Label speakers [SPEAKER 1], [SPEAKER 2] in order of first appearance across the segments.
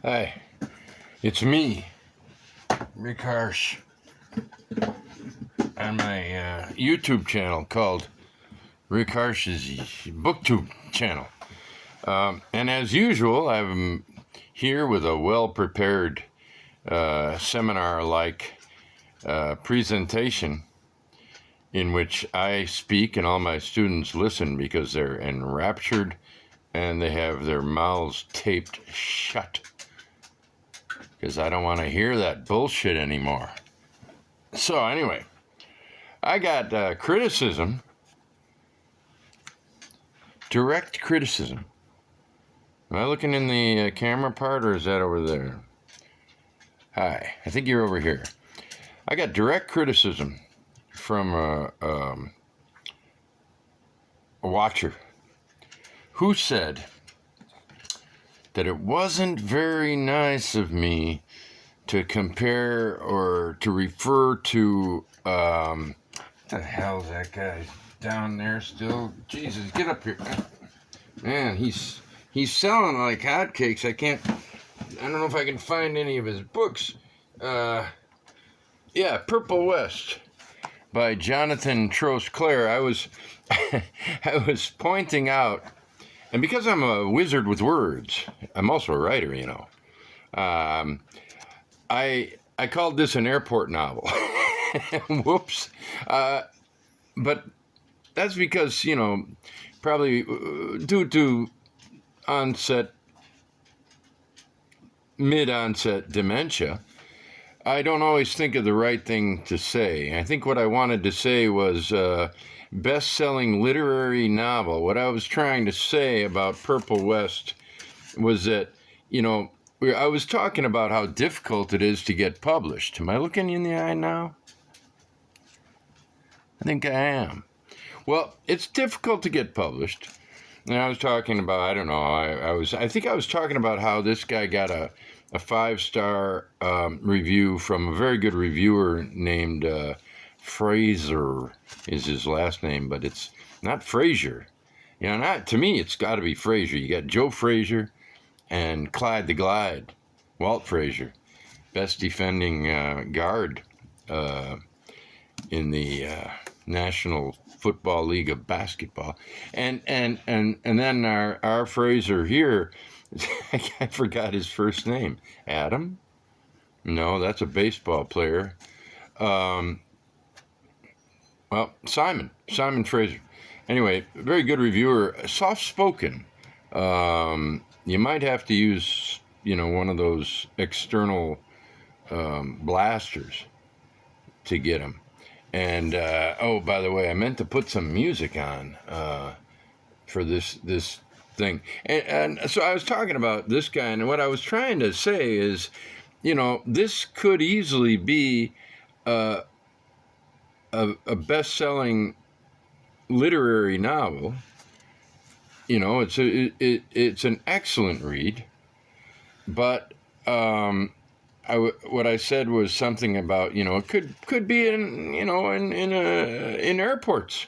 [SPEAKER 1] Hi, it's me, Rick Harsh, on my YouTube channel called Rick Harsh's BookTube channel. And as usual, I'm here with a well-prepared seminar-like presentation in which I speak and all my students listen because they're enraptured and they have their mouths taped shut because I don't want to hear that bullshit anymore. So anyway, I got criticism, direct criticism. Am I looking in the camera part, or is that over there? Hi, I think you're over here. I got direct criticism from a watcher who said that it wasn't very nice of me to compare or to refer to, what the hell's that guy down there still? Jesus, get up here. Man, he's selling like hotcakes. I don't know if I can find any of his books. Yeah, Purple West by Jonathan Trost-Clair. I was pointing out, and because I'm a wizard with words, I'm also a writer, you know. I called this an airport novel. Whoops. But that's because, you know, probably due to mid-onset dementia, I don't always think of the right thing to say. I think what I wanted to say was best-selling literary novel. What I was trying to say about Purple West was that, you know, I was talking about how difficult it is to get published. Am I looking you in the eye now? I think I am. Well, it's difficult to get published. And I was talking about, I don't know, I think I was talking about how this guy got a 5-star review from a very good reviewer named Fraser is his last name, but it's not Frazier. You know, to me, it's got to be Frazier. You got Joe Frazier and Clyde the Glide, Walt Frazier, best defending guard in the National Football League of Basketball, and then our Fraser here, I forgot his first name. Adam? No, that's a baseball player. Well, Simon Fraser. Anyway, very good reviewer, soft spoken. You might have to use, you know, one of those external blasters to get him. And oh, by the way, I meant to put some music on for this thing. And so I was talking about this guy, and what I was trying to say is, you know, this could easily be a best-selling literary novel. You know, it's an excellent read, but what I said was something about, you know, it could be in, you know, in airports,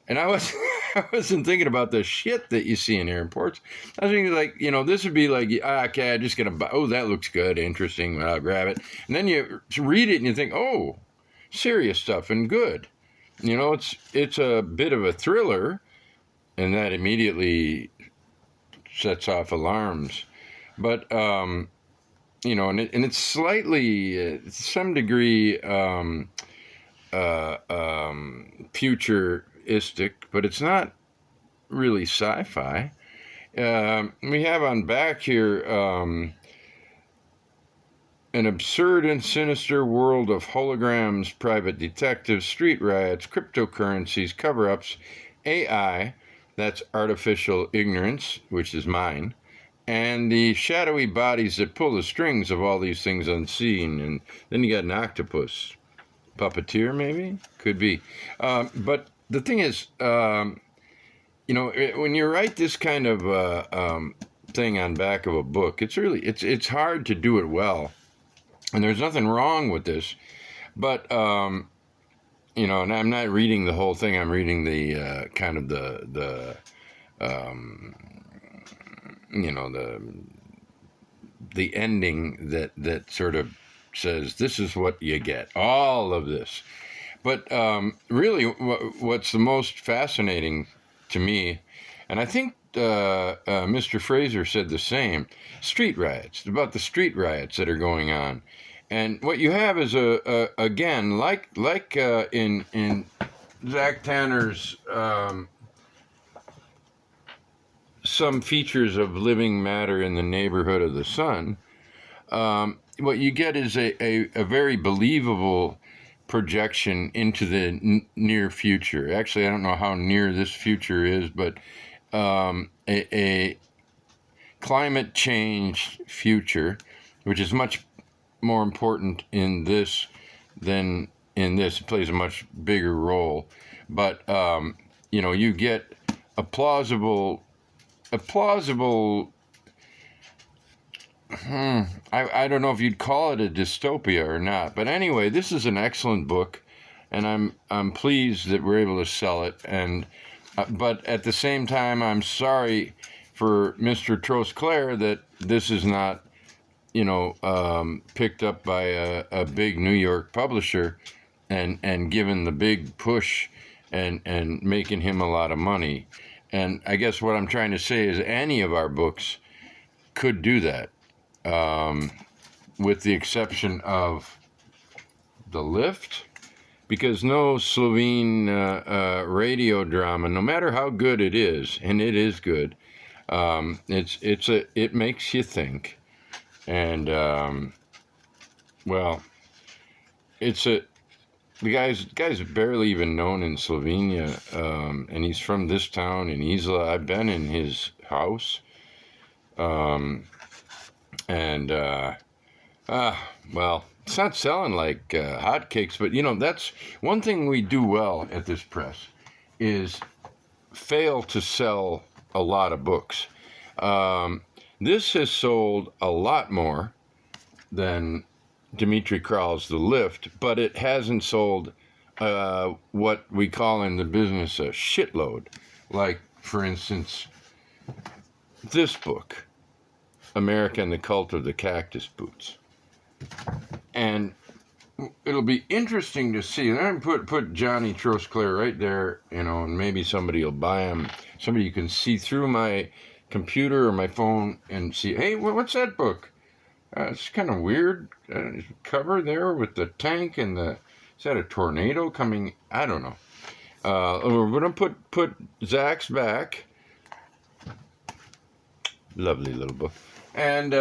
[SPEAKER 1] and I wasn't thinking about the shit that you see in airports. I was thinking, like, you know, this would be like, okay, I'm just gonna buy. Oh, that looks good, interesting. I'll grab it, and then you read it and you think, oh, serious stuff and good. You know, it's a bit of a thriller, and that immediately sets off alarms, but you know, and it's slightly, to some degree, futuristic, but it's not really sci-fi. We have on back here an absurd and sinister world of holograms, private detectives, street riots, cryptocurrencies, cover-ups, AI, that's artificial ignorance, which is mine, and the shadowy bodies that pull the strings of all these things unseen. And then you got an octopus. Puppeteer, maybe? Could be. But the thing is, you know, when you write this kind of thing on back of a book, it's hard to do it well. And there's nothing wrong with this. But, you know, and I'm not reading the whole thing. I'm reading the kind of the you know, the the ending that sort of says this is what you get, all of this. But really, what's the most fascinating to me, and I think Mr. Fraser said the same, street riots, about the street riots that are going on. And what you have is again, like in Zach Tanner's Some Features of Living Matter in the Neighborhood of the Sun, what you get is a very believable projection into the near future. Actually, I don't know how near this future is, but a climate change future, which is much more important in this than in this. It plays a much bigger role. But, you get a plausible I don't know if you'd call it a dystopia or not, but anyway, this is an excellent book, and I'm pleased that we're able to sell it. And but at the same time, I'm sorry for Mr. Trosclair that this is not, picked up by a big New York publisher and given the big push and making him a lot of money. And I guess what I'm trying to say is any of our books could do that. With the exception of The Lift, because no Slovene radio drama, no matter how good it is, and it is good, it makes you think, and the guy's barely even known in Slovenia, and he's from this town in Isla. I've been in his house. It's not selling like hotcakes, but that's one thing we do well at this press is fail to sell a lot of books. This has sold a lot more than Dmitri Kral's The Lift, but it hasn't sold what we call in the business a shitload. Like, for instance, this book, America and the Cult of the Cactus Boots. And it'll be interesting to see. And I'm put Johnny Trosclair right there, and maybe somebody will buy him. Somebody you can see through my computer or my phone and see, hey, what's that book? It's kind of weird cover there with the tank and is that a tornado coming? I don't know. We're going to put Zach's back. Lovely little book. And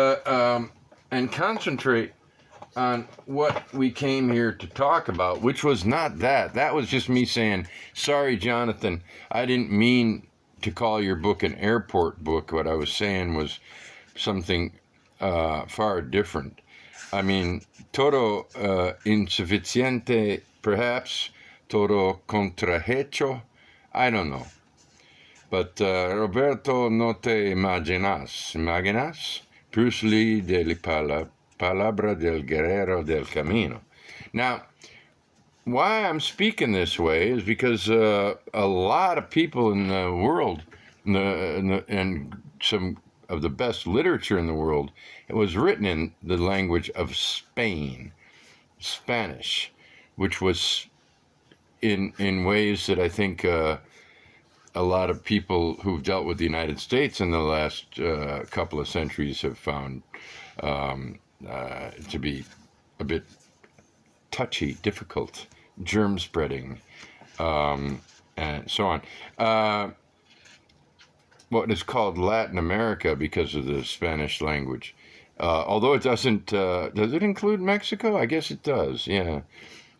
[SPEAKER 1] concentrate on what we came here to talk about, which was not that. That was just me saying, sorry, Jonathan, I didn't mean to call your book an airport book. What I was saying was something far different. I mean, todo insuficiente, perhaps, todo contrahecho, I don't know. But Roberto, no te imaginas, Bruce Lee de la palabra del guerrero del camino. Now, why I'm speaking this way is because a lot of people in the world, and some of the best literature in the world, it was written in the language of Spain, Spanish, which was in ways that I think a lot of people who've dealt with the United States in the last couple of centuries have found to be a bit touchy, difficult, germ spreading, and so on. What is called Latin America because of the Spanish language. Although it doesn't, does it include Mexico? I guess it does, yeah.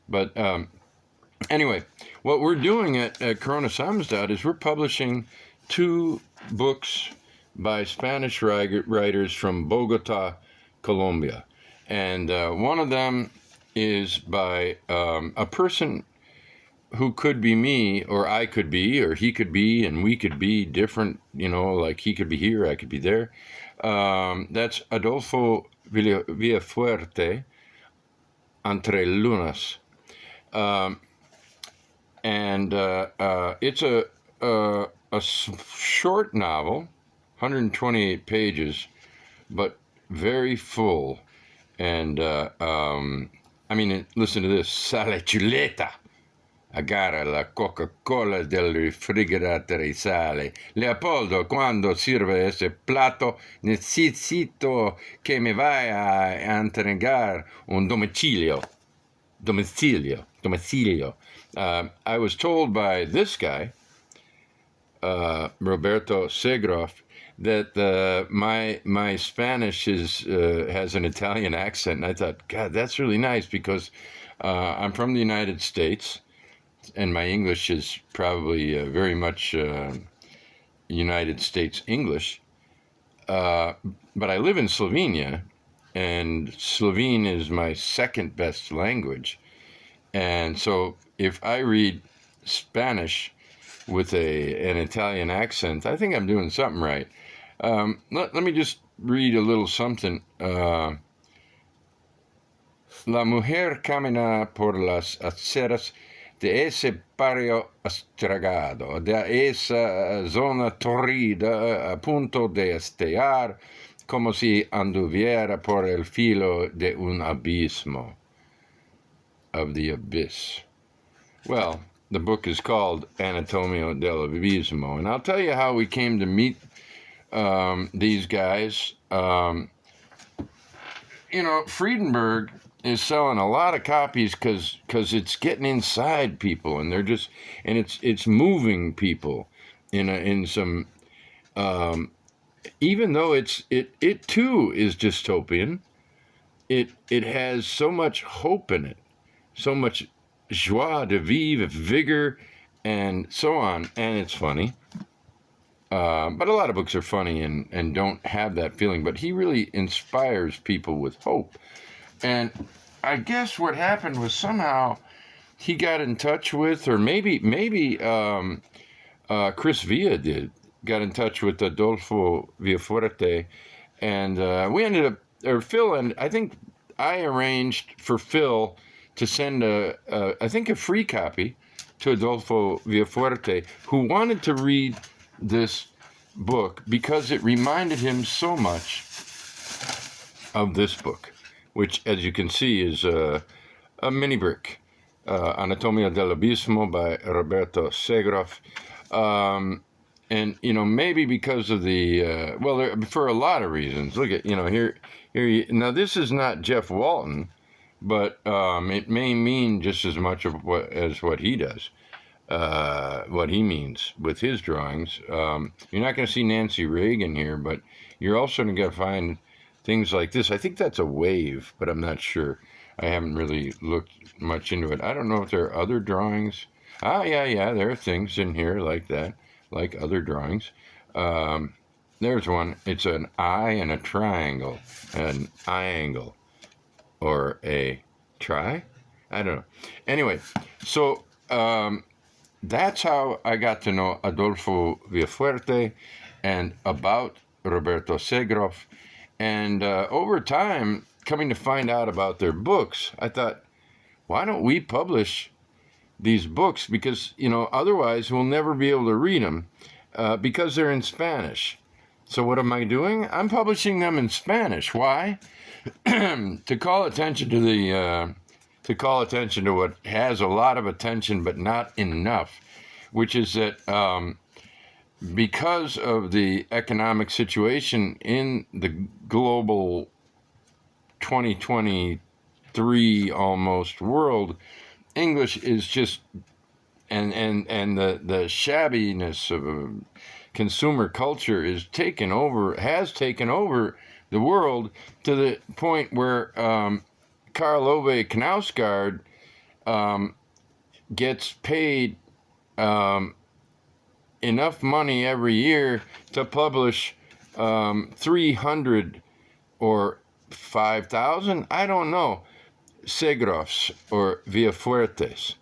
[SPEAKER 1] But anyway, what we're doing at Corona Samizdat is we're publishing 2 books by Spanish writers from Bogotá, Colombia. And one of them is by a person who could be me, or I could be, or he could be, and we could be different, like he could be here, I could be there. That's Adolfo Villafuerte, Entre Lunas. And it's a short novel, 128 pages, but very full. And, listen to this. Sale chuleta. Agarra la Coca-Cola del refrigeratore sale. Leopoldo, quando sirve ese plato, necesito que me vaya a entregar un domicilio. Domicilio. I was told by this guy, Roberto Segroff, that my Spanish has an Italian accent. And I thought, God, that's really nice because I'm from the United States, and my English is probably very much United States English. But I live in Slovenia, and Slovene is my second best language. And so if I read Spanish with an Italian accent, I think I'm doing something right. Let me just read a little something. La mujer camina por las aceras de ese barrio estragado, de esa zona torrida a punto de estallar, como si anduviera por el filo de un abismo. Of the abyss. Well, the book is called Anatomia del Abismo, and I'll tell you how we came to meet these guys. Friedenberg is selling a lot of copies because it's getting inside people, and it's moving people in some. Even though it too is dystopian, it has so much hope in it. So much joie de vivre, vigor, and so on. And it's funny. But a lot of books are funny and don't have that feeling. But he really inspires people with hope. And I guess what happened was somehow he got in touch with, or maybe Chris Villa got in touch with Adolfo Villafuerte. And we ended up, or Phil, and I think I arranged for Phil to send I think a free copy to Adolfo Villafuerte, who wanted to read this book because it reminded him so much of this book, which, as you can see, is a mini brick, Anatomia del Abismo by Roberto Segroff. And, maybe because of the, for a lot of reasons. Look at, here, now this is not Jeff Walton, but it may mean just as much as what he does, what he means with his drawings. You're not going to see Nancy Reagan here, but you're also going to find things like this. I think that's a wave, but I'm not sure. I haven't really looked much into it. I don't know if there are other drawings. Yeah, there are things in here like that, like other drawings. There's one. It's an eye and a triangle, an eye angle. Or a try? I don't know. Anyway, so that's how I got to know Adolfo Villafuerte and about Roberto Segroff. And over time, coming to find out about their books, I thought, why don't we publish these books? Because, otherwise we'll never be able to read them because they're in Spanish. So what am I doing? I'm publishing them in Spanish. Why? To call attention to what has a lot of attention but not enough, which is that because of the economic situation in the global 2023 almost world, English is just and the shabbiness of consumer culture has taken over the world to the point where Karl Ove Knausgaard gets paid enough money every year to publish 300 or 5,000, I don't know, Segroffs or Villafuertes.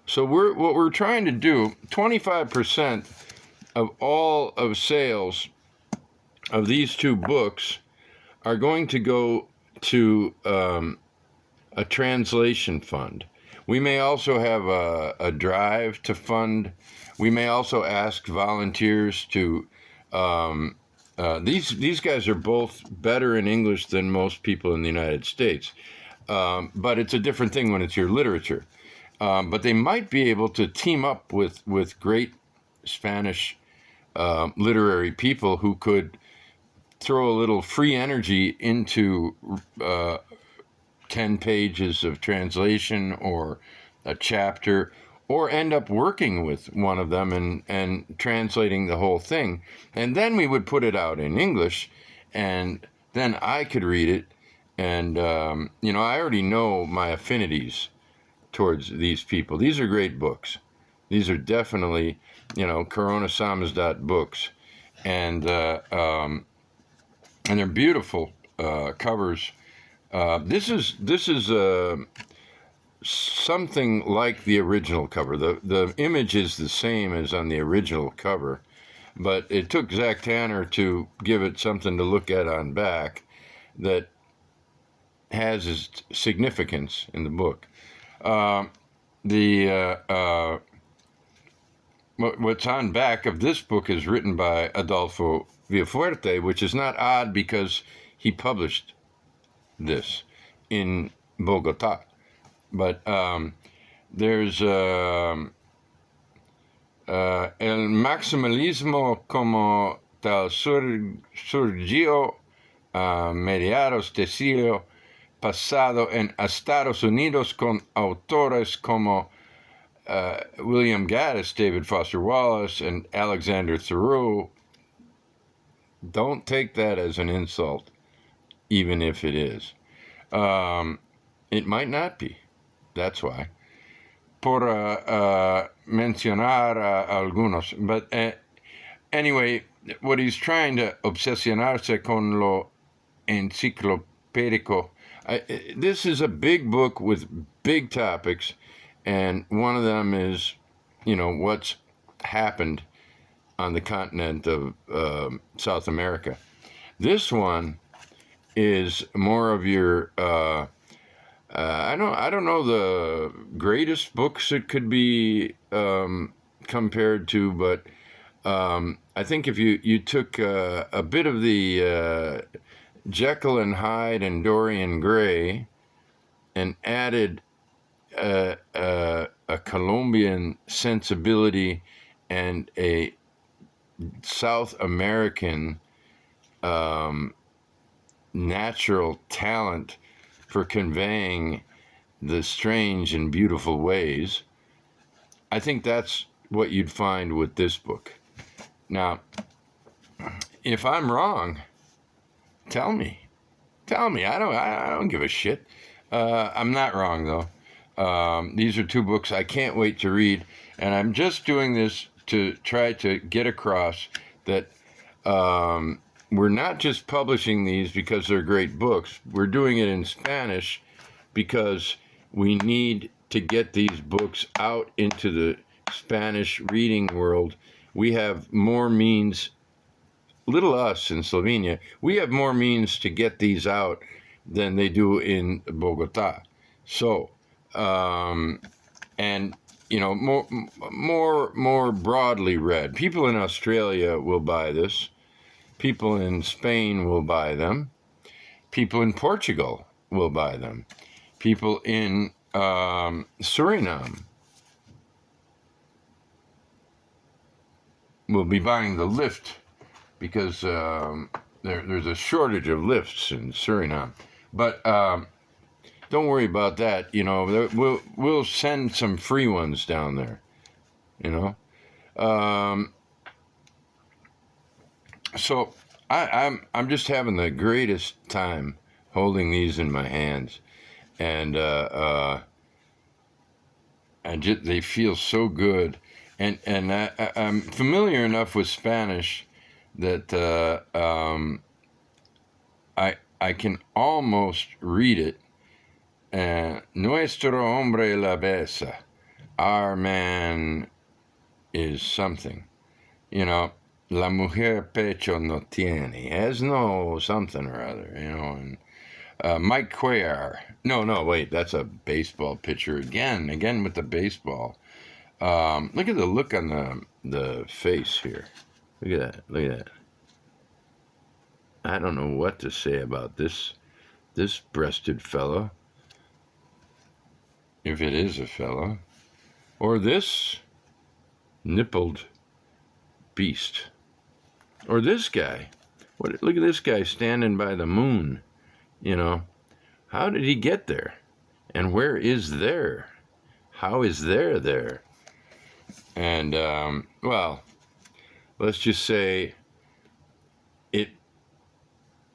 [SPEAKER 1] So what we're trying to do, 25% of all of sales of these two books are going to go to a translation fund. We may also have a drive to fund. We may also ask volunteers to These guys are both better in English than most people in the United States, but it's a different thing when it's your literature. But they might be able to team up with great Spanish literary people who could throw a little free energy into 10 pages of translation or a chapter, or end up working with one of them and translating the whole thing. And then we would put it out in English, and then I could read it. And, I already know my affinities towards these people. These are great books. These are definitely, Corona Samizdat books. And they're beautiful covers. This is something like the original cover. The image is the same as on the original cover, but it took Zach Tanner to give it something to look at on back that has its significance in the book. What's on back of this book is written by Adolfo Villafuerte, which is not odd because he published this in Bogotá. But there's el maximalismo como tal surgió a mediados del siglo pasado en Estados Unidos con autores como William Gaddis, David Foster Wallace, and Alexander Thoreau. Don't take that as an insult, even if it is. It might not be. That's why. Por mencionar algunos. But anyway, what he's trying to obsesionarse con lo enciclopédico. This is a big book with big topics, and one of them is, what's happened on the continent of South America. This one is more of your I don't know the greatest books it could be compared to, but I think if you took a bit of the Jekyll and Hyde and Dorian Gray and added a Colombian sensibility and a South American natural talent for conveying the strange and beautiful ways, I think that's what you'd find with this book. Now, if I'm wrong, tell me. I don't give a shit. I'm not wrong, though. These are two books I can't wait to read, and I'm just doing this to try to get across that we're not just publishing these because they're great books. We're doing it in Spanish because we need to get these books out into the Spanish reading world. We have more means, little us in Slovenia, we have more means to get these out than they do in Bogotá. So, and more broadly read. People in Australia will buy this. People in Spain will buy them. People in Portugal will buy them. People in Suriname will be buying the lift because there's a shortage of lifts in Suriname. But don't worry about that. We'll send some free ones down there. So I'm just having the greatest time holding these in my hands, and they feel so good, and I'm familiar enough with Spanish that I can almost read it. Nuestro hombre la besa, our man is something, La mujer pecho no tiene, has no something or other, and Mike Cuellar. No, wait, that's a baseball pitcher again with the baseball. Look at the look on the face here. Look at that. I don't know what to say about this breasted fellow, if it is a fellow, or this nippled beast, or this guy. Look at this guy standing by the moon. You know, how did he get there? And where is there? How is there there? And, well, let's just say it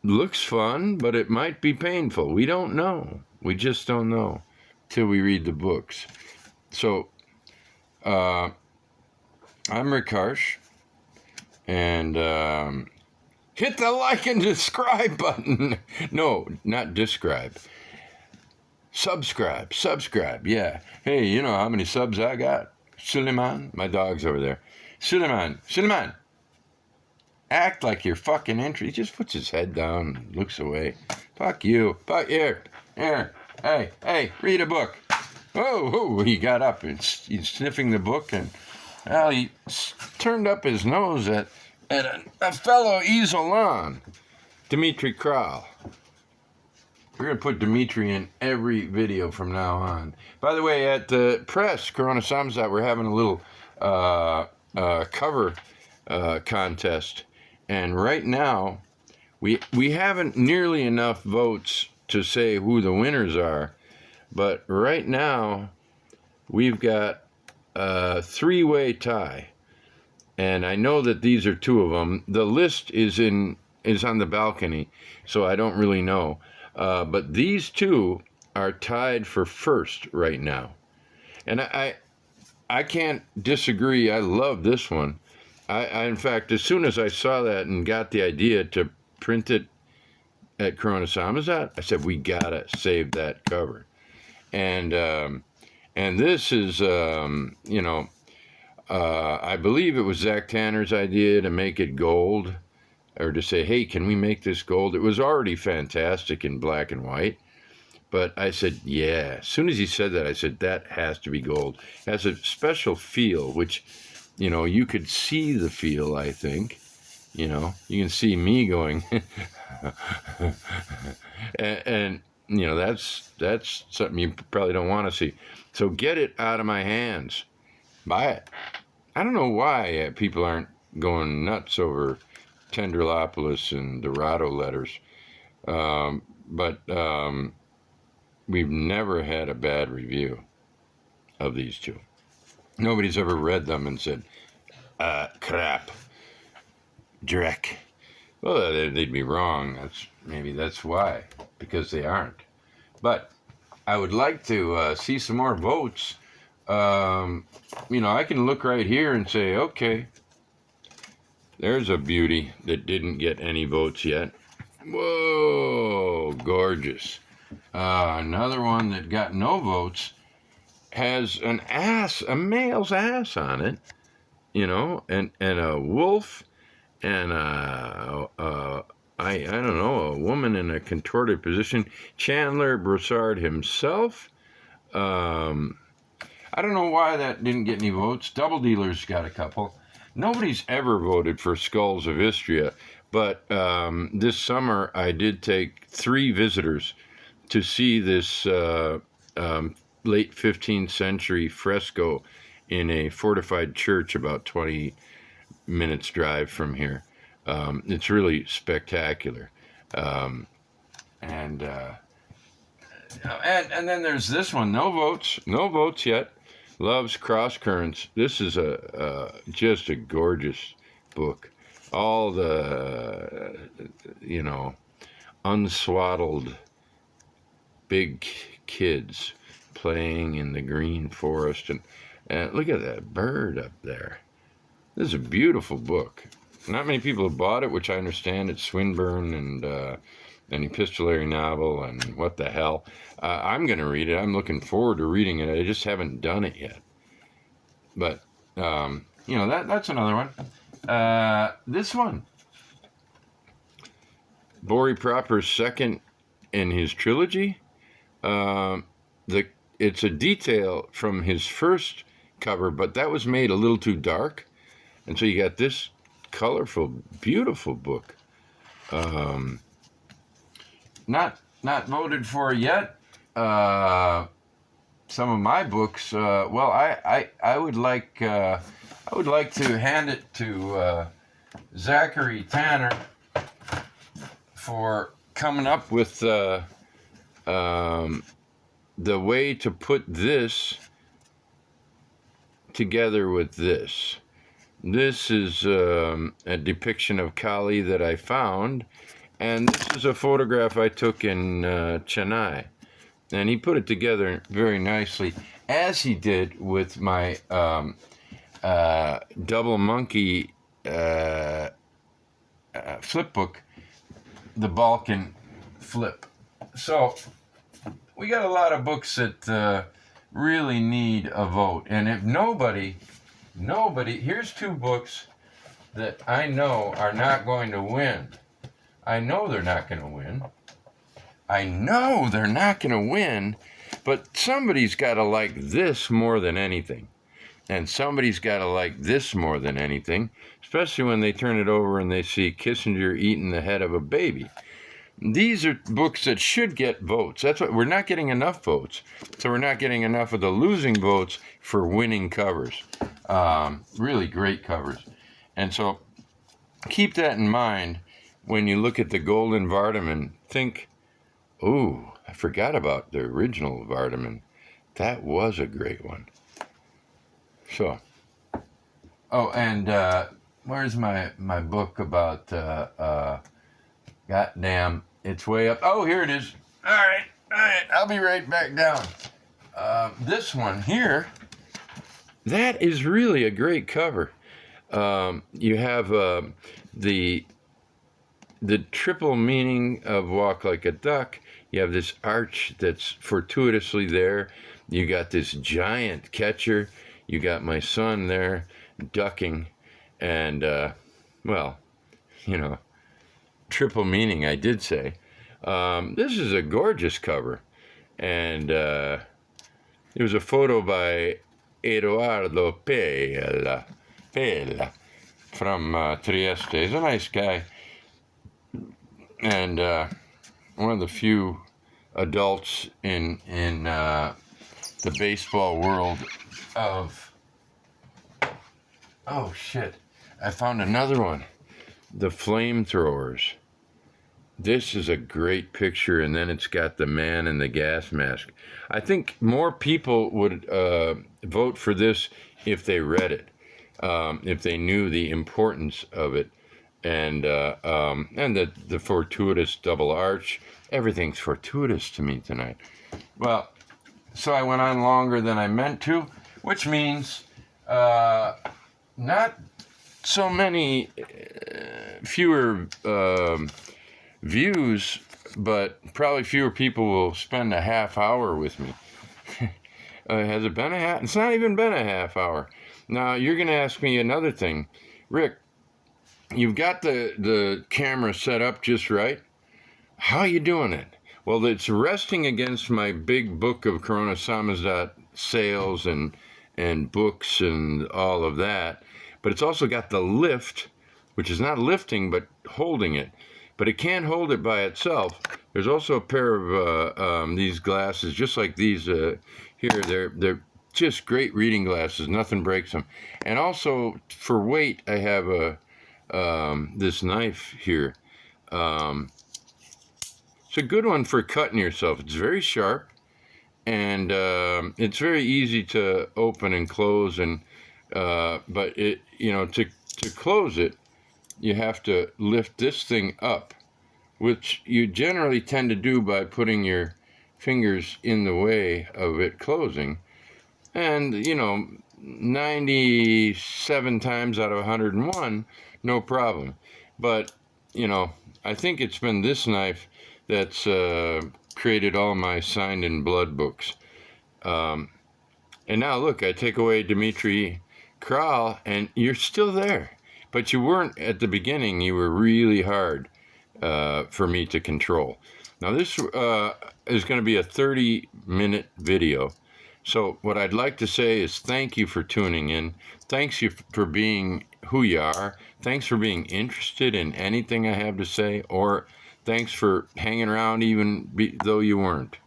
[SPEAKER 1] looks fun, but it might be painful. We don't know. We just don't know till we read the books. So, I'm Rick Harsh, and hit the like and subscribe button. No, not describe. Subscribe, yeah. Hey, you know how many subs I got? Suleiman, my dog's over there. Suleiman, act like you're fucking interested. He just puts his head down and looks away. Fuck you. Here. Hey, read a book. Oh, he got up and he's sniffing the book, and well, he turned up his nose at a fellow easel-on, Dimitri Kral. We're going to put Dimitri in every video from now on. By the way, at the press, Corona Samizdat, we're having a little cover contest. And right now, we haven't nearly enough votes to say who the winners are. But right now, we've got a three-way tie. And I know that these are two of them. The list is on the balcony, so I don't really know. But these two are tied for first right now. And I can't disagree. I love this one. I in fact, as soon as I saw that and got the idea to print it at Corona Samizdat, I said, we gotta save that cover. And this is, I believe it was Zach Tanner's idea to make it gold, or to say, hey, can we make this gold? It was already fantastic in black and white, but I said, yeah. As soon as he said that, I said, that has to be gold. It has a special feel, which, you could see the feel, I think. You can see me going, and that's something you probably don't want to see. So get it out of my hands. Buy it. I don't know why people aren't going nuts over Tenderlopolis and Dorado letters, but we've never had a bad review of these two. Nobody's ever read them and said, crap, dreck. Well, they'd be wrong. Maybe that's why, because they aren't. But I would like to see some more votes. I can look right here and say, okay, there's a beauty that didn't get any votes yet. Whoa, gorgeous. Another one that got no votes has a male's ass on it, and a wolf, and I don't know, a woman in a contorted position. Chandler Broussard himself. I don't know why that didn't get any votes. Double Dealers got a couple. Nobody's ever voted for Skulls of Istria, but this summer I did take 3 visitors to see this late 15th century fresco in a fortified church about 20 minutes drive from here. It's really spectacular. And then there's this one. No votes yet. Love's Cross Currents. This is just a gorgeous book. All the unswaddled big kids playing in the green forest, and look at that bird up there. This is a beautiful book. Not many people have bought it, which I understand. It's Swinburne and an epistolary novel, and what the hell. I'm going to read it. I'm looking forward to reading it. I just haven't done it yet. But, that's another one. This one. Bori Proper's second in his trilogy. It's a detail from his first cover, but that was made a little too dark. And so you got this colorful, beautiful book. Not voted for yet. Some of my books. Well, I would like to hand it to Zachary Tanner for coming up with the way to put this together with this. This is a depiction of Kali that I found, and this is a photograph I took in Chennai. And he put it together very nicely, as he did with my double monkey flip book, the Balkan Flip. So we got a lot of books that really need a vote. And if nobody, here's two books that I know are not going to win. I know they're not going to win. But somebody's got to like this more than anything. And somebody's got to like this more than anything, especially when they turn it over and they see Kissinger eating the head of a baby. These are books that should get votes. That's what we're not getting enough votes. So we're not getting enough of the losing votes for winning covers. Really great covers. And so keep that in mind when you look at the Golden Vardaman. Think, ooh, I forgot about the original Vardaman. That was a great one. So, oh, and where's my book about, goddamn, it's way up. Oh, here it is. All right, I'll be right back down. This one here, that is really a great cover. You have the triple meaning of Walk Like a Duck. You have this arch that's fortuitously there. You got this giant catcher. You got my son there ducking. And, well, you know, triple meaning, I did say. This is a gorgeous cover. And it was a photo by Eduardo Pella from Trieste. He's a nice guy. And one of the few adults in the baseball world of... Oh, shit. I found another one. The Flamethrowers. This is a great picture, and then it's got the man in the gas mask. I think more people would vote for this if they read it, if they knew the importance of it. And the fortuitous double arch. Everything's fortuitous to me tonight. Well, so I went on longer than I meant to, which means not so many fewer views, but probably fewer people will spend a half hour with me. Has it been a half? It's not even been a half hour. Now, you're going to ask me another thing. Rick, you've got the camera set up just right. How are you doing it? Well, it's resting against my big book of Corona Samizdat sales and books and all of that. But it's also got the lift, which is not lifting, but holding it. But it can't hold it by itself. There's also a pair of these glasses, just like these here. They're just great reading glasses. Nothing breaks them. And also, for weight, I have this knife here. It's a good one for cutting yourself. It's very sharp, and it's very easy to open and close. And but it, to close it, you have to lift this thing up, which you generally tend to do by putting your fingers in the way of it closing. And 97 times out of 101, no problem. But I think it's been this knife that's created all my signed in blood books. And now look, I take away Dmitry Kral, and you're still there. But you weren't at the beginning. You were really hard for me to control. Now this is going to be a 30-minute video. So what I'd like to say is thank you for tuning in. Thanks you for being who you are. Thanks for being interested in anything I have to say, or thanks for hanging around even though you weren't.